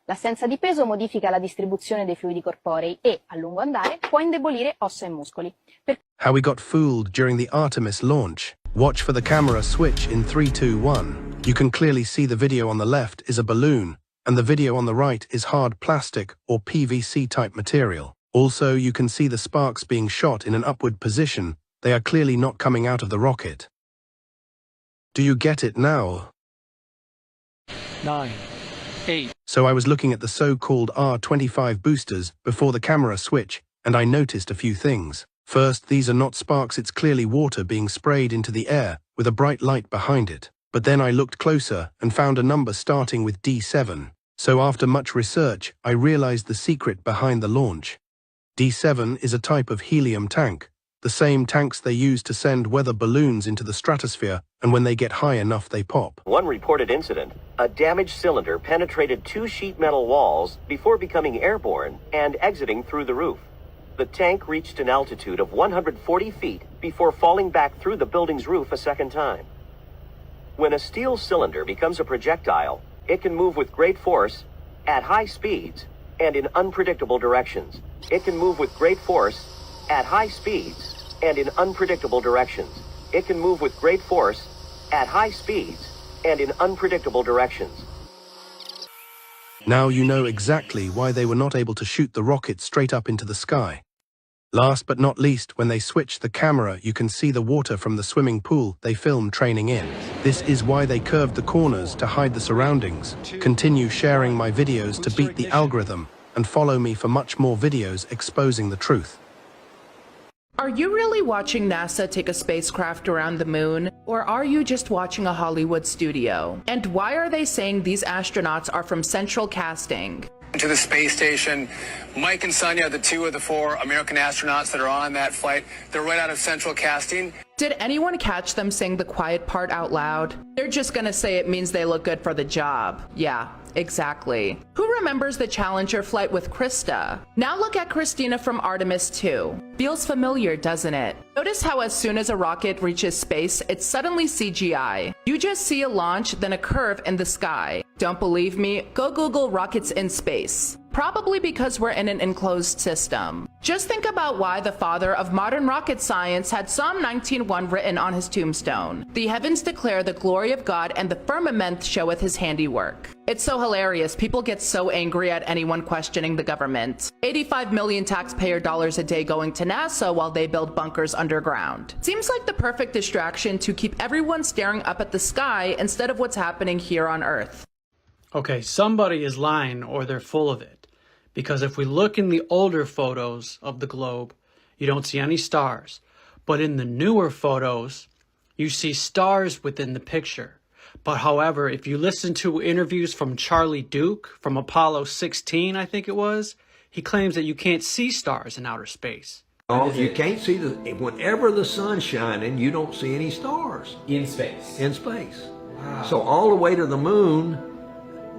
L'assenza di peso modifica la distribuzione dei fluidi corporei e, a lungo andare, può indebolire ossa e muscoli. How we got fooled during the Artemis launch. Watch for the camera switch in 3, 2, 1. You can clearly see the video on the left is a balloon, and the video on the right is hard plastic or PVC type material. Also, you can see the sparks being shot in an upward position. They are clearly not coming out of the rocket. Do you get it now? 9, 8. So I was looking at the so-called R25 boosters before the camera switch, and I noticed a few things. First, these are not sparks, it's clearly water being sprayed into the air with a bright light behind it. But then I looked closer and found a number starting with D7. So after much research, I realized the secret behind the launch. D7 is a type of helium tank, the same tanks they use to send weather balloons into the stratosphere, and when they get high enough they pop. One reported incident, a damaged cylinder penetrated 2 sheet metal walls before becoming airborne and exiting through the roof. The tank reached an altitude of 140 feet before falling back through the building's roof a second time. When a steel cylinder becomes a projectile, it can move with great force, at high speeds, and in unpredictable directions. It can move with great force, at high speeds, and in unpredictable directions. It can move with great force, at high speeds, and in unpredictable directions. Now you know exactly why they were not able to shoot the rocket straight up into the sky. Last but not least, when they switch the camera, you can see the water from the swimming pool they filmed training in. This is why they curved the corners to hide the surroundings. Continue sharing my videos to beat the algorithm, and follow me for much more videos exposing the truth. Are you really watching NASA take a spacecraft around the moon, or are you just watching a Hollywood studio? And why are they saying these astronauts are from Central Casting? To the space station. Mike and Sonia, the 2 of the 4 American astronauts that are on that flight, they're right out of Central Casting. Did anyone catch them saying the quiet part out loud? They're just gonna say it means they look good for the job. Yeah, exactly. Who remembers the Challenger flight with Krista? Now look at Christina from Artemis 2. Feels familiar, doesn't it? Notice how as soon as a rocket reaches space, it's suddenly CGI. You just see a launch, then a curve in the sky. Don't believe me? Go Google rockets in space. Probably because we're in an enclosed system. Just think about why the father of modern rocket science had Psalm 19:1 written on his tombstone. The heavens declare the glory of God, and the firmament showeth his handiwork. It's so hilarious. People get so angry at anyone questioning the government. 85 million taxpayer dollars a day going to NASA while they build bunkers underground. Seems like the perfect distraction to keep everyone staring up at the sky instead of what's happening here on Earth. Okay, somebody is lying or they're full of it. Because if we look in the older photos of the globe, you don't see any stars. But in the newer photos, you see stars within the picture. But however, if you listen to interviews from Charlie Duke from Apollo 16, I think it was, he claims that you can't see stars in outer space. Oh, you can't see whenever the sun's shining, you don't see any stars. In space? In space. Wow. So all the way to the moon,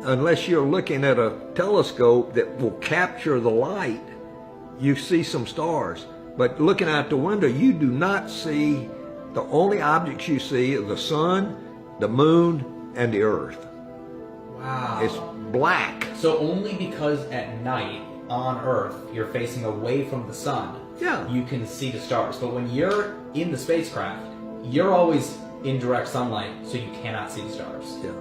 unless you're looking at a telescope that will capture the light, you see some stars. But looking out the window, you do not see, the only objects you see are the sun, the moon, and the earth. Wow. It's black. So only because at night on Earth you're facing away from the sun, Yeah. you can see the stars. But when you're in the spacecraft, you're always in direct sunlight, so you cannot see the stars. Yeah.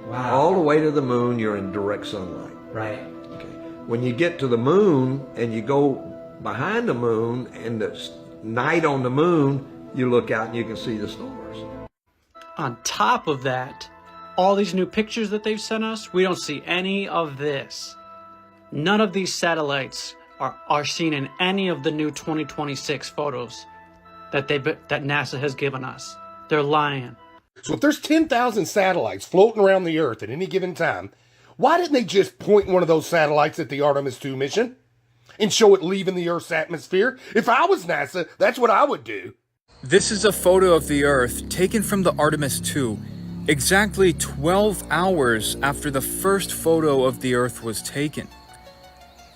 Wow. All the way to the moon, you're in direct sunlight. Right. Okay. When you get to the moon and you go behind the moon and the night on the moon, you look out and you can see the stars. On top of that, all these new pictures that they've sent us, we don't see any of this. None of these satellites are seen in any of the new 2026 photos that NASA has given us. They're lying. So if there's 10,000 satellites floating around the Earth at any given time, why didn't they just point one of those satellites at the Artemis 2 mission and show it leaving the Earth's atmosphere? If I was NASA, that's what I would do. This is a photo of the Earth taken from the Artemis 2, exactly 12 hours after the first photo of the Earth was taken.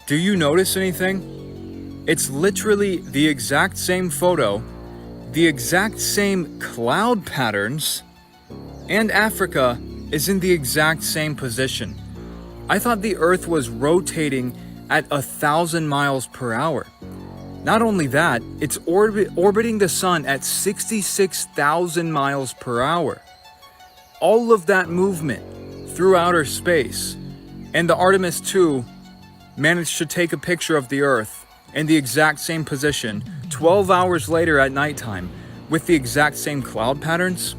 Do you notice anything? It's literally the exact same photo, the exact same cloud patterns, and Africa is in the exact same position. I thought the Earth was rotating at 1,000 miles per hour. Not only that, it's orbiting the sun at 66,000 miles per hour. All of that movement through outer space, and the Artemis 2 managed to take a picture of the Earth in the exact same position 12 hours later at nighttime with the exact same cloud patterns.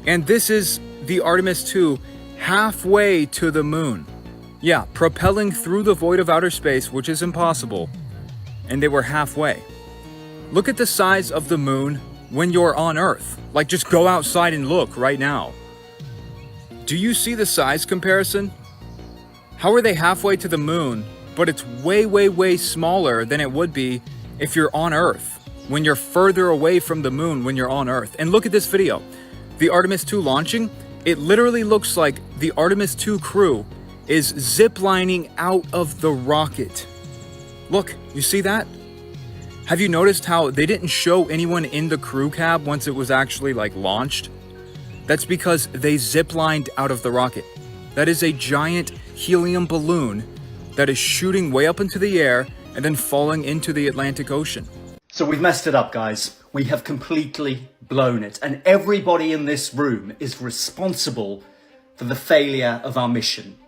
And this is the Artemis 2 halfway to the moon. Yeah, propelling through the void of outer space, which is impossible. And they were halfway. Look at the size of the moon when you're on Earth. Like, just go outside and look right now. Do you see the size comparison? How are they halfway to the moon, but it's way, way, way smaller than it would be if you're on Earth, when you're further away from the moon when you're on Earth? And look at this video. The Artemis 2 launching, it literally looks like the Artemis 2 crew is ziplining out of the rocket. Look, you see that? Have you noticed how they didn't show anyone in the crew cab once it was actually launched? That's because they ziplined out of the rocket. That is a giant helium balloon that is shooting way up into the air and then falling into the Atlantic Ocean. So we've messed it up, guys. We have completely blown it, and everybody in this room is responsible for the failure of our mission.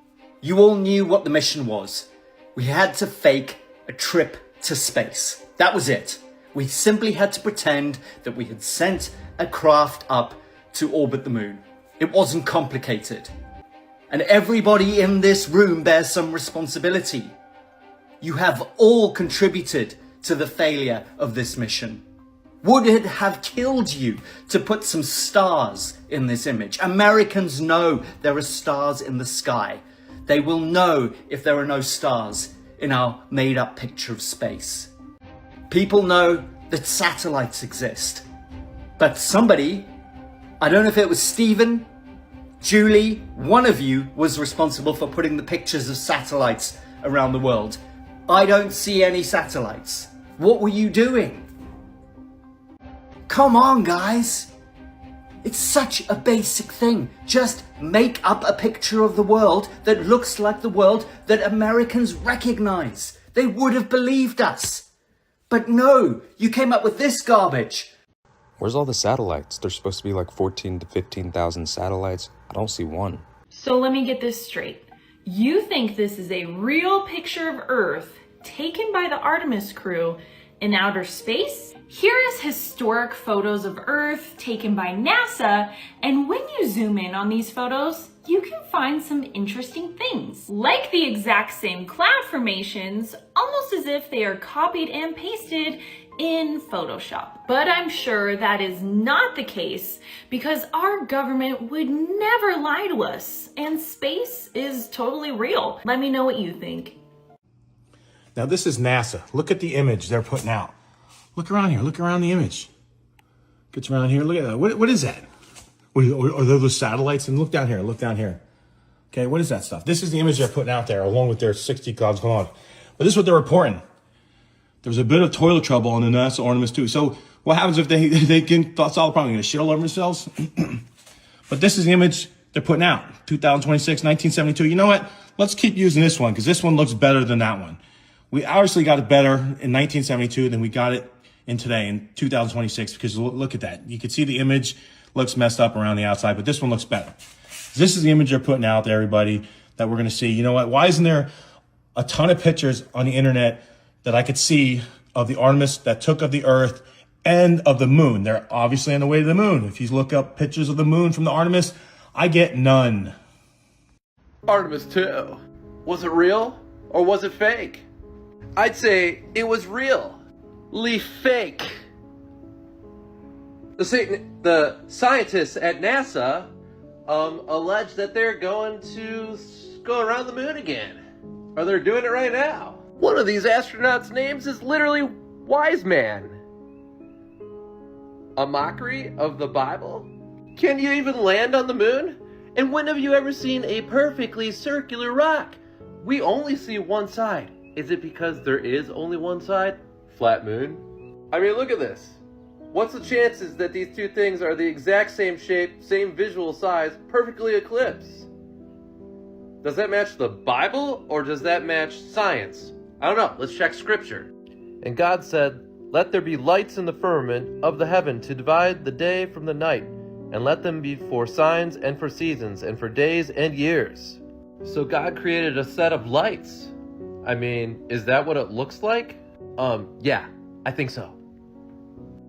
You all knew what the mission was. We had to fake a trip to space. That was it. We simply had to pretend that we had sent a craft up to orbit the moon. It wasn't complicated. And everybody in this room bears some responsibility. You have all contributed to the failure of this mission. Would it have killed you to put some stars in this image? Americans know there are stars in the sky. They will know if there are no stars in our made-up picture of space. People know that satellites exist. But somebody, I don't know if it was Stephen, Julie, one of you was responsible for putting the pictures of satellites around the world. I don't see any satellites. What were you doing? Come on, guys. It's such a basic thing. Just make up a picture of the world that looks like the world that Americans recognize. They would have believed us. But no, you came up with this garbage. Where's all the satellites? There's supposed to be like 14 to 15,000 satellites. I don't see one. So let me get this straight. You think this is a real picture of Earth taken by the Artemis crew in outer space? Here is historic photos of Earth taken by NASA, and when you zoom in on these photos, you can find some interesting things. Like the exact same cloud formations, almost as if they are copied and pasted in Photoshop. But I'm sure that is not the case because our government would never lie to us, and space is totally real. Let me know what you think. Now this is NASA. Look at the image they're putting out. Look around here. Look around the image. Gets around here. Look at that. What is that? Are those satellites? And look down here. Look down here. Okay, what is that stuff? This is the image they're putting out there, along with their 60 clouds going on. But this is what they're reporting. There was a bit of toilet trouble on the NASA Artemis 2. So what happens if they can solve the problem? They're going to shit all over themselves? But this is the image they're putting out. 2026, 1972. You know what? Let's keep using this one because this one looks better than that one. We obviously got it better in 1972 than we got it in today in 2026 because look at that. You can see the image looks messed up around the outside, but this one looks better. This is the image they're putting out there, everybody, that we're going to see. You know what? Why isn't there a ton of pictures on the internet that I could see of the Artemis that took of the Earth and of the moon? They're obviously on the way to the moon. If you look up pictures of the moon from the Artemis, I get none. Artemis 2. Was it real or was it fake? I'd say it was real. Fake. The scientists at NASA allege that they're going to go around the moon again. Or they're doing it right now. One of these astronauts' names is literally Wise Man. A mockery of the Bible? Can you even land on the moon? And when have you ever seen a perfectly circular rock? We only see one side. Is it because there is only one side? Flat moon? I mean, look at this. What's the chances that these two things are the exact same shape, same visual size, perfectly eclipsed? Does that match the Bible or does that match science? I don't know. Let's check scripture. And God said, "Let there be lights in the firmament of the heaven to divide the day from the night, and let them be for signs and for seasons and for days and years." So God created a set of lights. I mean, is that what it looks like? Yeah, I think so.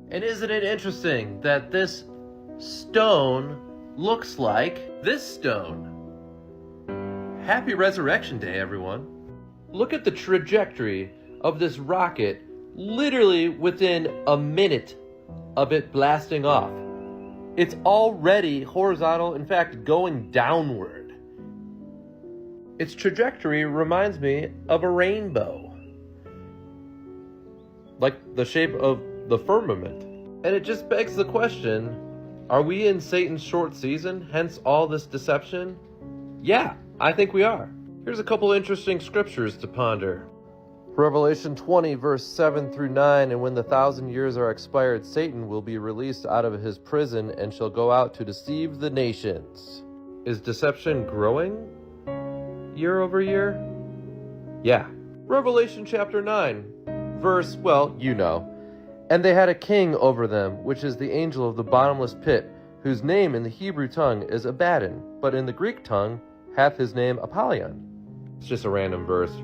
And isn't it interesting that this stone looks like this stone? Happy Resurrection Day, everyone. Look at the trajectory of this rocket literally within a minute of it blasting off. It's already horizontal, in fact, going downward. Its trajectory reminds me of a rainbow, like the shape of the firmament. And it just begs the question, are we in Satan's short season, hence all this deception? Yeah, I think we are. Here's a couple interesting scriptures to ponder. Revelation 20, verse 7 through 9, "And when the 1,000 years are expired, Satan will be released out of his prison and shall go out to deceive the nations." Is deception growing year over year? Yeah. Revelation chapter 9, verse, well, you know. "And they had a king over them, which is the angel of the bottomless pit, whose name in the Hebrew tongue is Abaddon, but in the Greek tongue hath his name Apollyon." It's just a random verse.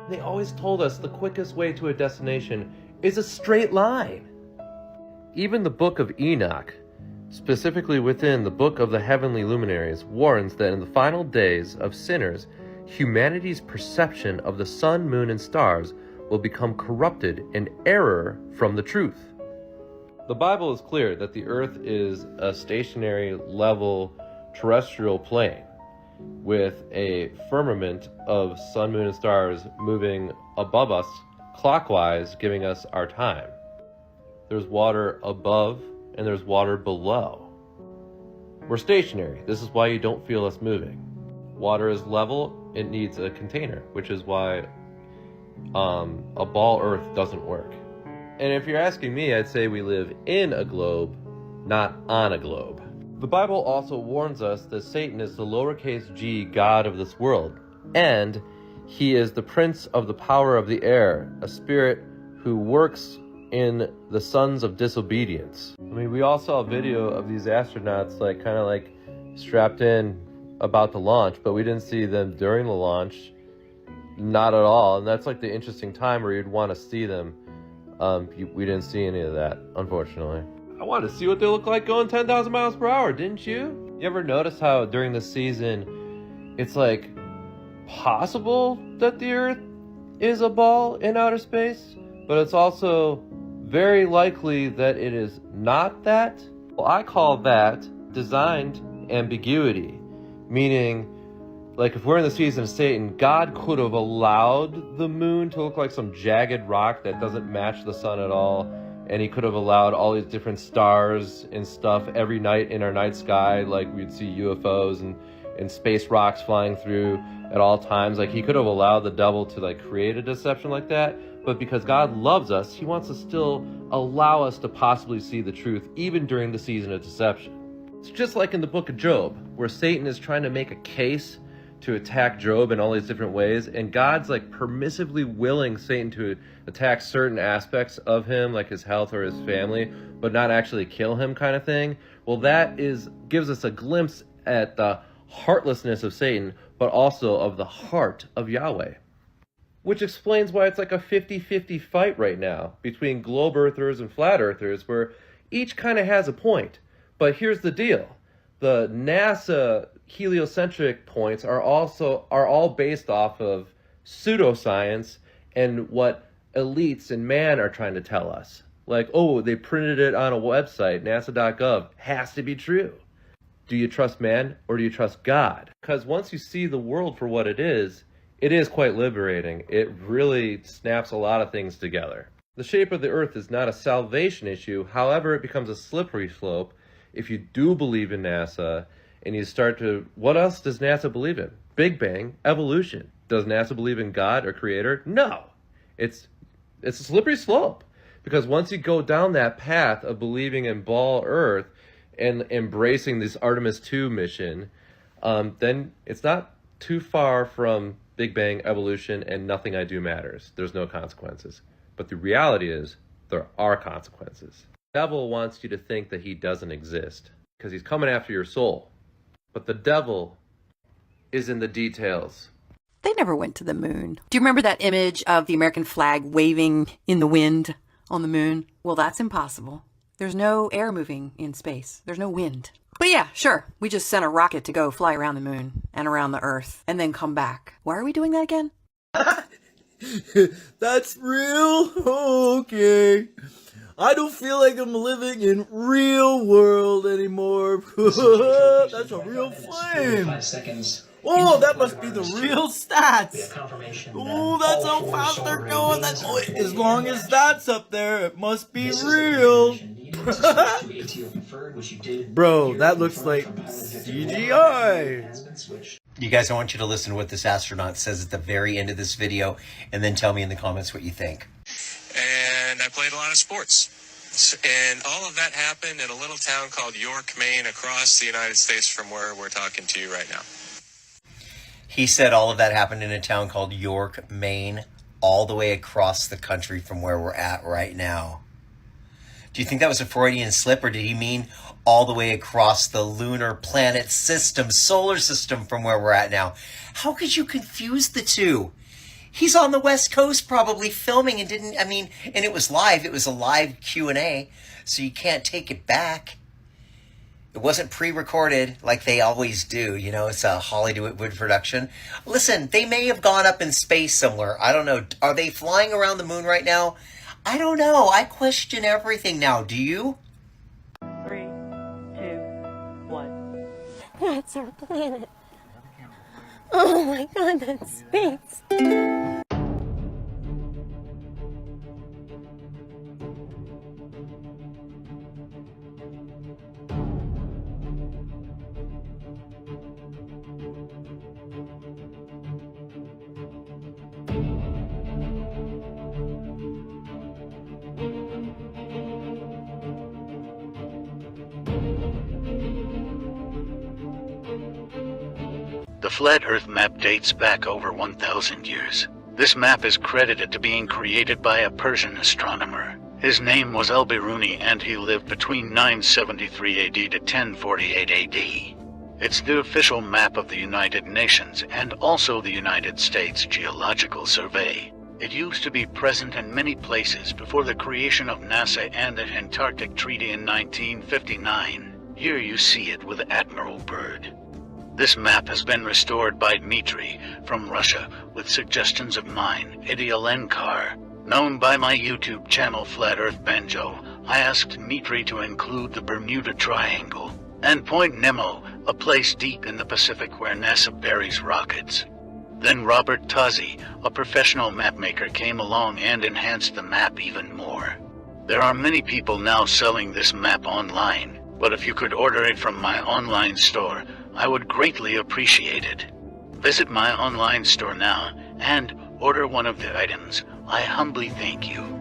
They always told us the quickest way to a destination is a straight line. Even the book of Enoch, specifically within the book of the heavenly luminaries, warns that in the final days of sinners, humanity's perception of the sun, moon, and stars will become corrupted in error from the truth. The Bible is clear that the earth is a stationary, level, terrestrial plane with a firmament of sun, moon, and stars moving above us clockwise, giving us our time. There's water above and there's water below. We're stationary. This is why you don't feel us moving. Water is level. It needs a container, which is why a ball earth doesn't work. And if you're asking me, I'd say we live in a globe, not on a globe. The Bible also warns us that Satan is the lowercase g god of this world, and he is the prince of the power of the air, a spirit who works in the sons of disobedience. I mean, we all saw a video of these astronauts kind of strapped in about to launch, but we didn't see them during the launch, not at all. And that's the interesting time where you'd want to see them. We didn't see any of that, unfortunately. I wanted to see what they look like going 10,000 miles per hour, didn't you? You ever notice how during the season, it's possible that the Earth is a ball in outer space, but it's also very likely that it is not that? Well, I call that designed ambiguity, meaning, if we're in the season of Satan, God could have allowed the moon to look like some jagged rock that doesn't match the sun at all. And he could have allowed all these different stars and stuff every night in our night sky, we'd see UFOs and space rocks flying through at all times. He could have allowed the devil to create a deception like that. But because God loves us, he wants to still allow us to possibly see the truth, even during the season of deception. It's just like in the book of Job, where Satan is trying to make a case to attack Job in all these different ways, and God's permissively willing Satan to attack certain aspects of him, like his health or his family, but not actually kill him, kind of thing. Well, that gives us a glimpse at the heartlessness of Satan, but also of the heart of Yahweh. Which explains why it's a 50-50 fight right now between globe earthers and flat earthers, where each kind of has a point. But here's the deal. The NASA heliocentric points are all based off of pseudoscience and what elites and man are trying to tell us. They printed it on a website, nasa.gov. Has to be true. Do you trust man or do you trust God? Because once you see the world for what it is quite liberating. It really snaps a lot of things together. The shape of the earth is not a salvation issue. However, it becomes a slippery slope if you do believe in NASA and you start to, what else does NASA believe in? Big Bang, evolution. Does NASA believe in God or creator? No. It's a slippery slope, because once you go down that path of believing in ball earth and embracing this Artemis 2 mission, then it's not too far from Big Bang, evolution, and nothing I do matters. There's no consequences. But the reality is, there are consequences. The devil wants you to think that he doesn't exist because he's coming after your soul. But the devil is in the details. They never went to the moon. Do you remember that image of the American flag waving in the wind on the moon? Well, that's impossible. There's no air moving in space. There's no wind. But yeah, sure. We just sent a rocket to go fly around the moon and around the Earth and then come back. Why are we doing that again? That's real? Okay. I don't feel like I'm living in real world anymore. That's a real flame. Oh, that must be the real stats. Oh, that's how fast they're going. As long as that's up there, it must be real. Bro, that looks like CGI. You guys, I want you to listen to what this astronaut says at the very end of this video, and then tell me in the comments what you think. And I played a lot of sports. And all of that happened in a little town called York, Maine, across the United States from where we're talking to you right now. He said all of that happened in a town called York, Maine, all the way across the country from where we're at right now. Do you think that was a Freudian slip, or did he mean all the way across the lunar planet system, solar system from where we're at now? How could you confuse the two? He's on the West Coast probably filming and and it was live. It was a live Q&A, so you can't take it back. It wasn't pre-recorded like they always do. You know, it's a Hollywood production. Listen, they may have gone up in space somewhere. I don't know. Are they flying around the moon right now? I don't know. I question everything now. Do you? 3, 2, 1. That's our planet. Oh my god, that's space. The Flat Earth map dates back over 1,000 years. This map is credited to being created by a Persian astronomer. His name was Al-Biruni, and he lived between 973 AD to 1048 AD. It's the official map of the United Nations and also the United States Geological Survey. It used to be present in many places before the creation of NASA and the Antarctic Treaty in 1959. Here you see it with Admiral Byrd. This map has been restored by Dmitry from Russia with suggestions of mine, Eddie Alenkar. Known by my YouTube channel Flat Earth Banjo, I asked Dmitry to include the Bermuda Triangle and Point Nemo, a place deep in the Pacific where NASA buries rockets. Then Robert Tozzi, a professional mapmaker, came along and enhanced the map even more. There are many people now selling this map online, but if you could order it from my online store, I would greatly appreciate it. Visit my online store now and order one of the items. I humbly thank you.